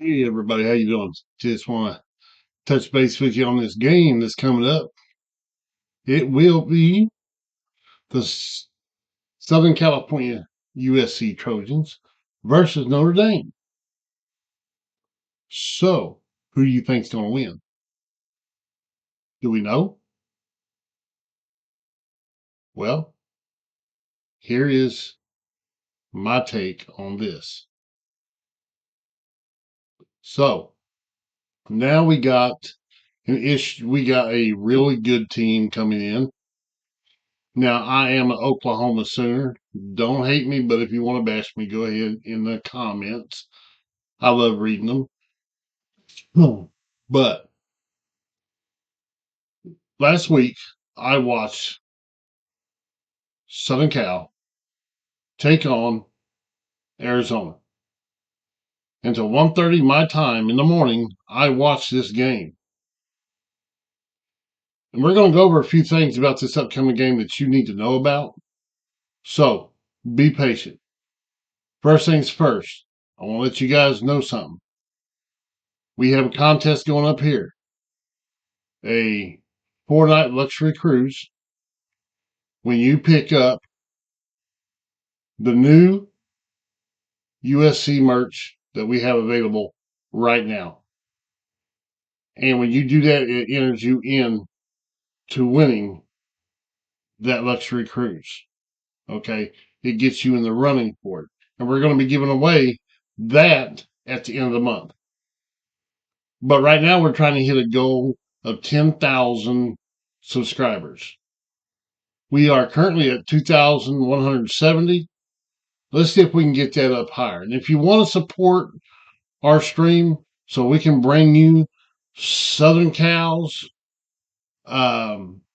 Hey everybody, how you doing? Just want to touch base with you on this game that's coming up. It will be the Southern California USC Trojans versus Notre Dame. So, who do you think's going to win? Do we know? Well, here is my take on this. So, now we got we got a really good team coming in. Now, I am an Oklahoma Sooner. Don't hate me, but if you want to bash me, go ahead in the comments. I love reading them. But last week, I watched Southern Cal take on Arizona. Until 1:30 my time in the morning, I watched this game. And we're going to go over a few things about this upcoming game that you need to know about. So be patient. First things first, I want to let you guys know something. We have a contest going up here. A 4-night luxury cruise. When you pick up the new USC merch that we have available right now. And when you do that, it enters you in to winning that luxury cruise. Okay. It gets you in the running for it. And we're going to be giving away that at the end of the month. But right now we're trying to hit a goal of 10,000 subscribers. We are currently at 2,170. Let's see if we can get that up higher. And if you want to support our stream so we can bring you Southern Cal's videos,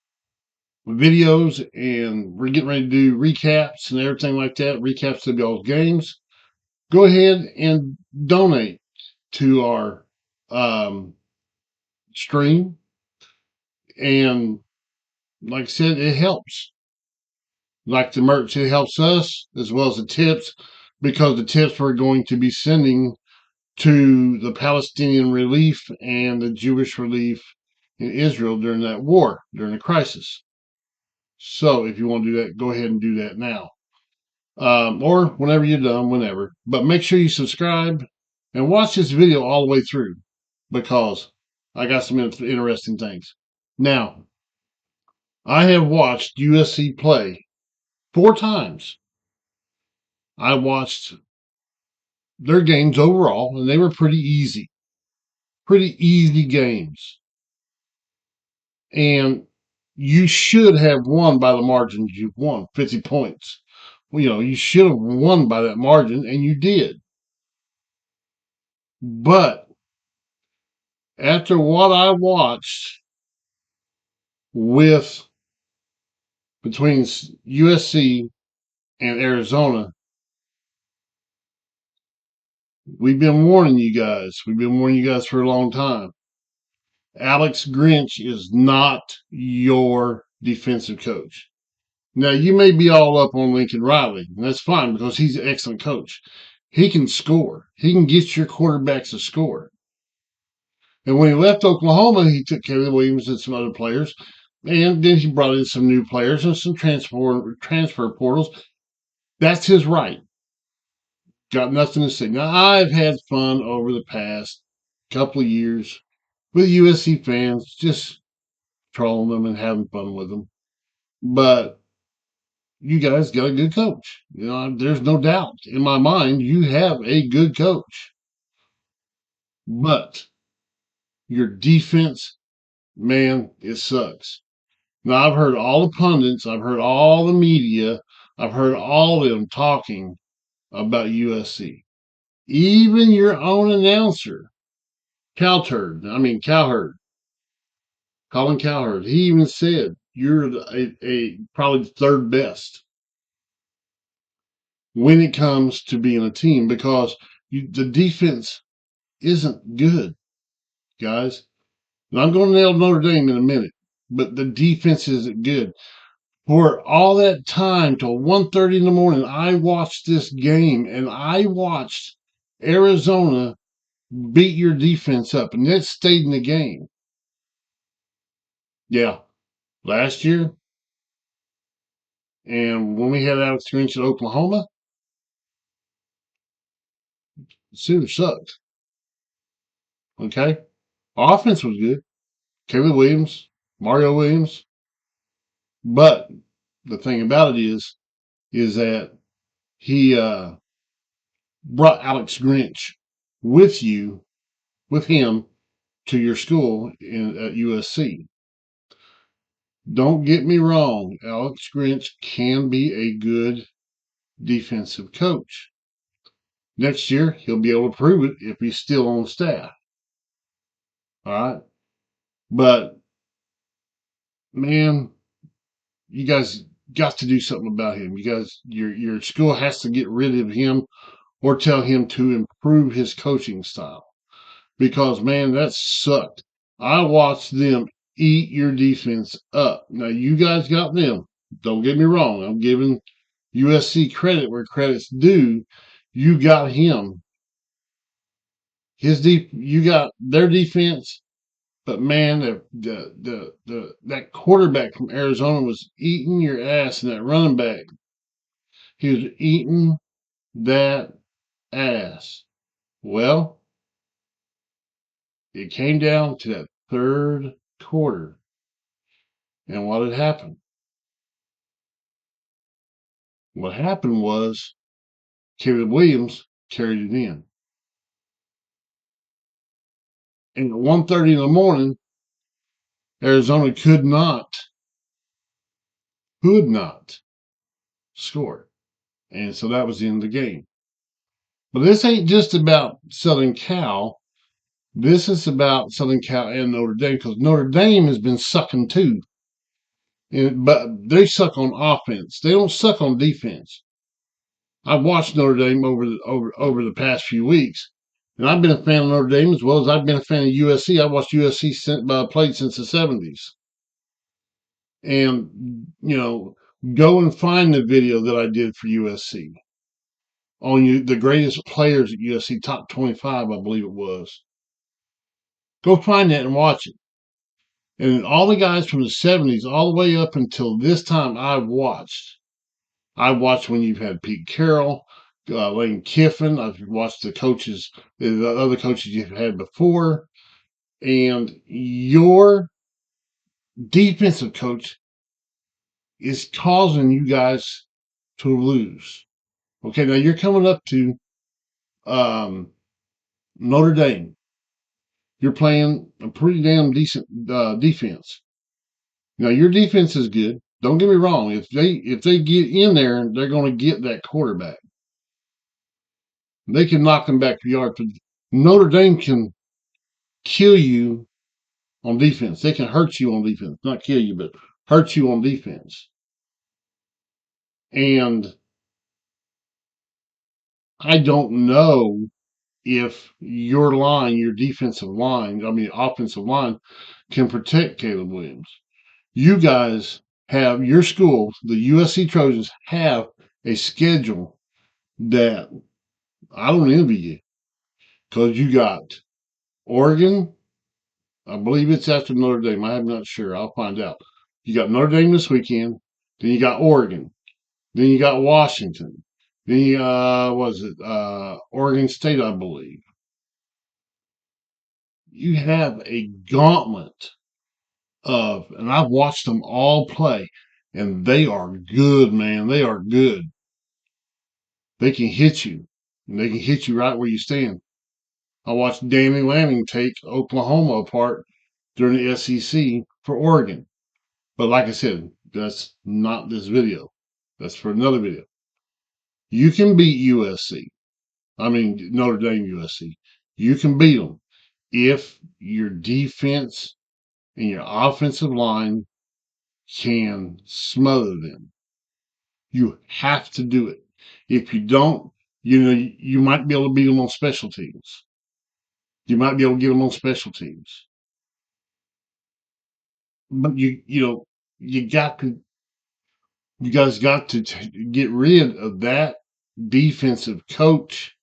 and we're getting ready to do recaps and everything like that, recaps of y'all's games, go ahead and donate to our stream. And like I said, it helps. Like the merch, it helps us as well as the tips, because the tips we're going to be sending to the Palestinian relief and the Jewish relief in Israel during that war, during the crisis. So if you want to do that, go ahead and do that now. Or whenever you're done, whenever. But make sure you subscribe and watch this video all the way through, because I got some interesting things. Now, I have watched USC play 4 times. I watched their games overall, and they were pretty easy. Pretty easy games. And you should have won by the margin you've won, 50 points. Well, you should have won by that margin, and you did. But after what I watched with between USC and Arizona, we've been warning you guys. We've been warning you guys for a long time. Alex Grinch is not your defensive coach. Now, you may be all up on Lincoln Riley, and that's fine because he's an excellent coach. He can score. He can get your quarterbacks to score. And when he left Oklahoma, he took Kelly Williams and some other players, and then he brought in some new players and some transfer portals. That's his right. Got nothing to say. Now, I've had fun over the past couple of years with USC fans, just trolling them and having fun with them. But you guys got a good coach. There's no doubt in my mind you have a good coach. But your defense, man, it sucks. Now, I've heard all the pundits, I've heard all the media, I've heard all of them talking about USC. Even your own announcer, Cowherd, Colin Cowherd, he even said you're probably third best when it comes to being a team, because the defense isn't good, guys. And I'm going to nail Notre Dame in a minute, but the defense isn't good. For all that time till 1:30 in the morning, I watched this game, and I watched Arizona beat your defense up, and that stayed in the game. Yeah, last year, and when we had Alex Grinch at Oklahoma, the Sooners sucked. Okay, offense was good. Caleb Williams, Mario Williams, but the thing about it is that he brought Alex Grinch with with him to your school at USC. Don't get me wrong, Alex Grinch can be a good defensive coach. Next year, he'll be able to prove it if he's still on staff. All right. But man, you guys got to do something about him. You guys, your school has to get rid of him or tell him to improve his coaching style. Because man, that sucked. I watched them eat your defense up. Now you guys got them. Don't get me wrong. I'm giving USC credit where credit's due. You got him. You got their defense, but man, that quarterback from Arizona was eating your ass, and that running back, he was eating that ass. Well, it came down to that third quarter, and what had happened? What happened was Caleb Williams carried it in. And at 1:30 in the morning, Arizona could not score. And so that was the end of the game. But this ain't just about Southern Cal. This is about Southern Cal and Notre Dame because Notre Dame has been sucking too. But they suck on offense. They don't suck on defense. I've watched Notre Dame over the past few weeks, and I've been a fan of Notre Dame as well as I've been a fan of USC. I've watched USC played since the 70s. And, go and find the video that I did for USC on the greatest players at USC, top 25, I believe it was. Go find that and watch it. And all the guys from the 70s, all the way up until this time, I've watched. I've watched when you've had Pete Carroll, Lane Kiffin. I've watched the other coaches you've had before. And your defensive coach is causing you guys to lose. Okay, now you're coming up to Notre Dame. You're playing a pretty damn decent defense. Now your defense is good. Don't get me wrong. If they get in there, they're going to get that quarterback. They can knock them back for yards. But Notre Dame can kill you on defense. They can hurt you on defense. Not kill you, but hurt you on defense. And I don't know if your defensive line, offensive line, can protect Caleb Williams. You guys have your school, the USC Trojans, have a schedule that I don't envy you because you got Oregon. I believe it's after Notre Dame. I'm not sure. I'll find out. You got Notre Dame this weekend. Then you got Oregon. Then you got Washington. Then you was it Oregon State, I believe. You have a gauntlet and I've watched them all play, and they are good, man. They are good. They can hit you, and they can hit you right where you stand. I watched Danny Lanning take Oklahoma apart during the SEC for Oregon. But like I said, that's not this video. That's for another video. You can beat USC. Notre Dame USC. You can beat them if your defense and your offensive line can smother them. You have to do it. If you don't, you might be able to beat them on special teams. You might be able to get them on special teams. But you got to, you guys got to get rid of that defensive coach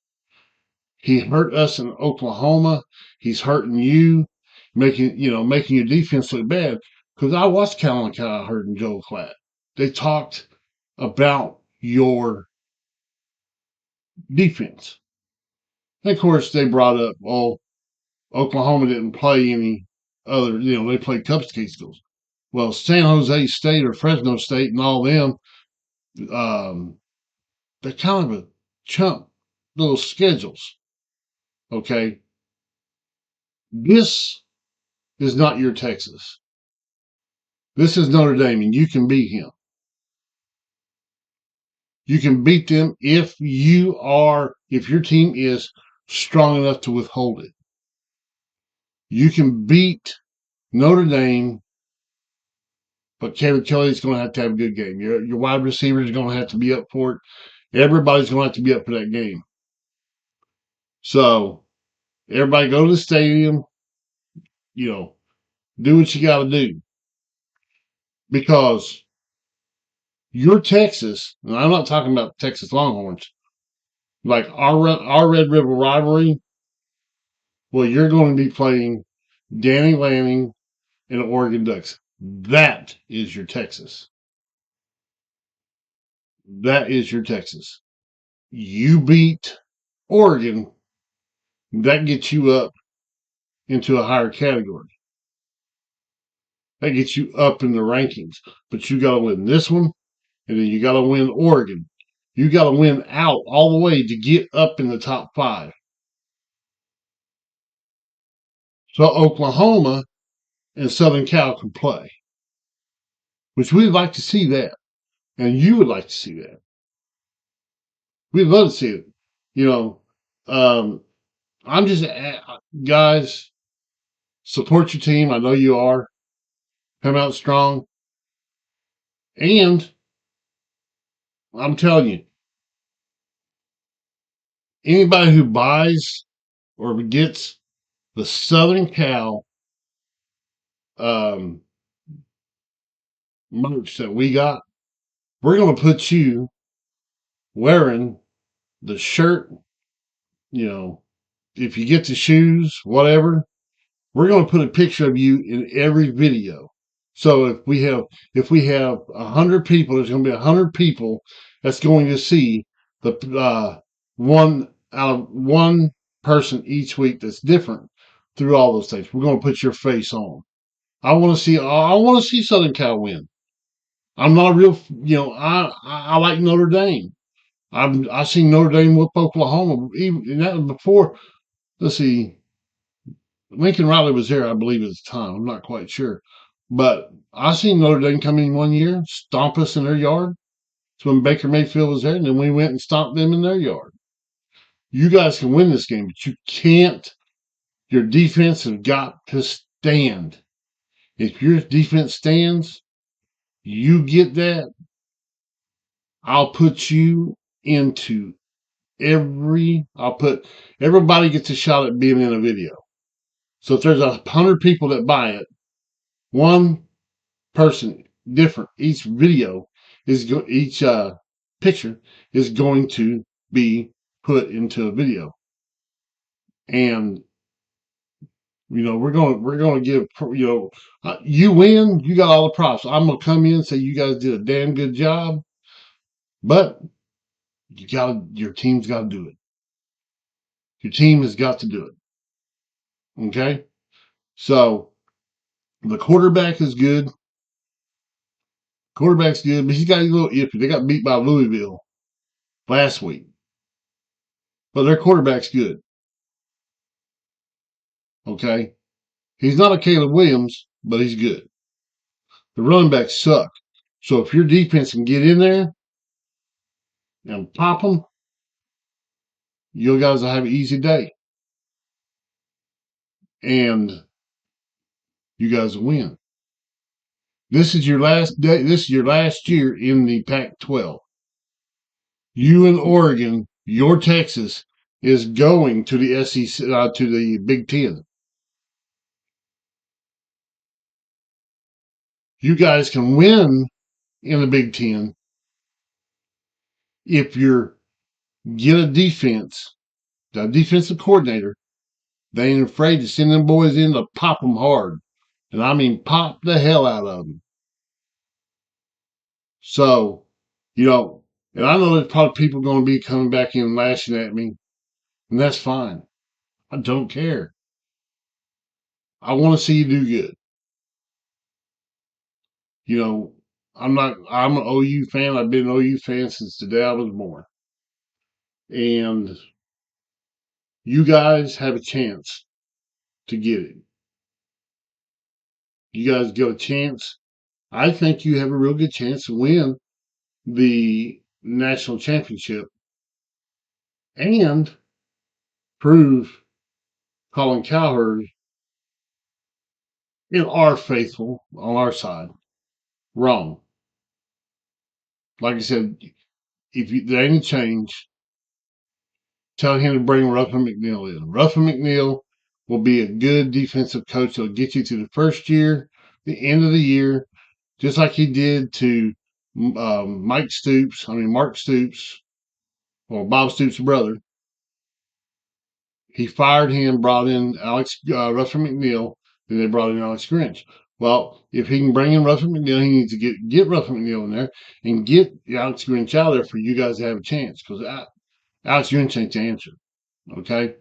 He hurt us in Oklahoma. He's hurting you, making your defense look bad. Because I watched Calvin Cowherd and Joel Klatt. They talked about your defense. And of course, they brought up, oh, Oklahoma didn't play any other, they played cupcake schools. Well, San Jose State or Fresno State and all them, um, they're kind of a chump little schedules. Okay. This is not your Texas. This is Notre Dame, and you can beat him. You can beat them if your team is strong enough to withhold it. You can beat Notre Dame, but Kevin Kelly's going to have a good game. Your wide receivers are going to have to be up for it. Everybody's going to have to be up for that game. So everybody go to the stadium, do what you got to do. Because your Texas, and I'm not talking about Texas Longhorns, like our Red River rivalry, well, you're going to be playing Danny Lanning and the Oregon Ducks. That is your Texas. That is your Texas. You beat Oregon, that gets you up into a higher category. That gets you up in the rankings. But you got to win this one, and then you got to win Oregon. You got to win out all the way to get up in the top 5. So Oklahoma and Southern Cal can play, which we'd like to see that. And you would like to see that. We'd love to see it. I'm just, guys, support your team. I know you are. Come out strong. And I'm telling you, anybody who buys or gets the Southern Cal merch that we got, we're going to put you wearing the shirt, if you get the shoes, whatever, we're going to put a picture of you in every video. So if we have 100 people, there's going to be 100 people that's going to see the one person each week that's different through all those things. We're going to put your face on. I want to see Southern Cal win. I'm not a real, I like Notre Dame. I've seen Notre Dame whoop Oklahoma. Even and that was before. Let's see, Lincoln Riley was there, I believe, at the time. I'm not quite sure, but I seen Notre Dame come in one year, stomp us in their yard. It's when Baker Mayfield was there, and then we went and stomped them in their yard. You guys can win this game, but you can't. Your defense has got to stand. If your defense stands, you get that. I'll put you into everybody gets a shot at being in a video. So if there's 100 people that buy it, one person different. Each video each picture is going to be put into a video, and we're going to give you win. You got all the props. I'm going to come in and say you guys did a damn good job, but your team's got to do it. Your team has got to do it. Okay, so the quarterback is good. Quarterback's good, but he's got a little iffy. They got beat by Louisville last week, but their quarterback's good. Okay, he's not a Caleb Williams, but he's good. The running backs suck. So if your defense can get in there and pop them, you guys will have an easy day, and you guys will win. This is your last day. This is your last year in the Pac-12. You and Oregon, your Texas, is going to the SEC, to the Big Ten. You guys can win in the Big Ten if you get a defense the defensive coordinator, they ain't afraid to send them boys in to pop them hard. And I mean, pop the hell out of them. So, you know, and I know there's probably people going to be coming back in and lashing at me, and that's fine. I don't care. I want to see you do good. You know, I'm an OU fan. I've been an OU fan since the day I was born. And you guys have a chance to get it. You guys get a chance. I think you have a real good chance to win the national championship and prove Colin Cowherd and our faithful on our side wrong. Like I said, if there ain't a change, tell him to bring Ruffin McNeil in. Ruffin McNeil will be a good defensive coach that'll get you to the first year, the end of the year, just like he did to Mark Stoops, or Bob Stoops' brother. He fired him, brought in Ruffin McNeil, then they brought in Alex Grinch. Well, if he can bring in Ruffin McNeil, he needs to get Ruffin McNeil in there and get Alex Grinch out of there for you guys to have a chance, because Alex Grinch ain't the answer. Okay?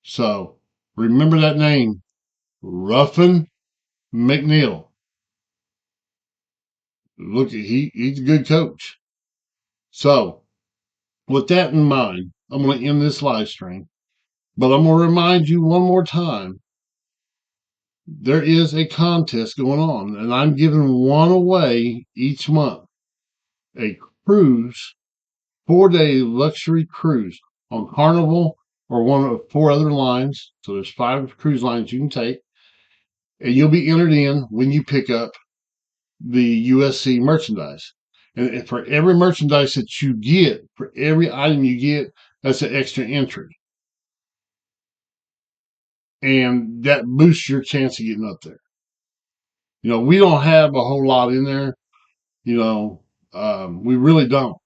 So remember that name, Ruffin McNeil. Look, he's a good coach. So with that in mind, I'm going to end this live stream, but I'm going to remind you one more time. There is a contest going on, and I'm giving one away each month. A cruise, 4-day luxury cruise on Carnival or one of 4 other lines. So there's 5 cruise lines you can take, and you'll be entered in when you pick up the USC merchandise. And for every merchandise that you get, for every item you get, that's an extra entry. And that boosts your chance of getting up there. You know, we don't have a whole lot in there. You know, we really don't.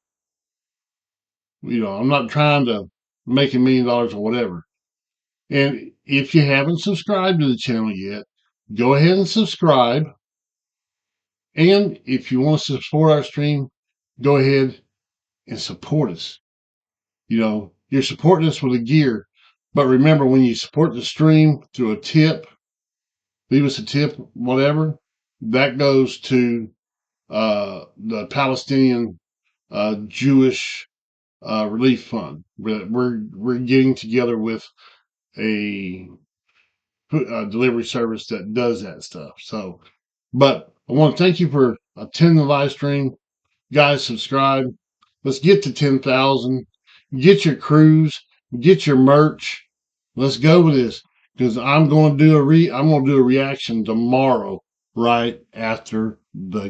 You know, I'm not trying to make $1 million or whatever. And if you haven't subscribed to the channel yet, go ahead and subscribe. And if you want to support our stream, go ahead and support us. You know, you're supporting us with the gear. But remember, when you support the stream through a tip, leave us a tip, whatever, that goes to the Palestinian Jewish relief fund. We're getting together with a delivery service that does that stuff. So, but I want to thank you for attending the live stream, guys. Subscribe. Let's get to 10,000. Get your cruise. Get your merch. Let's go with this, because I'm going to do a reaction tomorrow right after the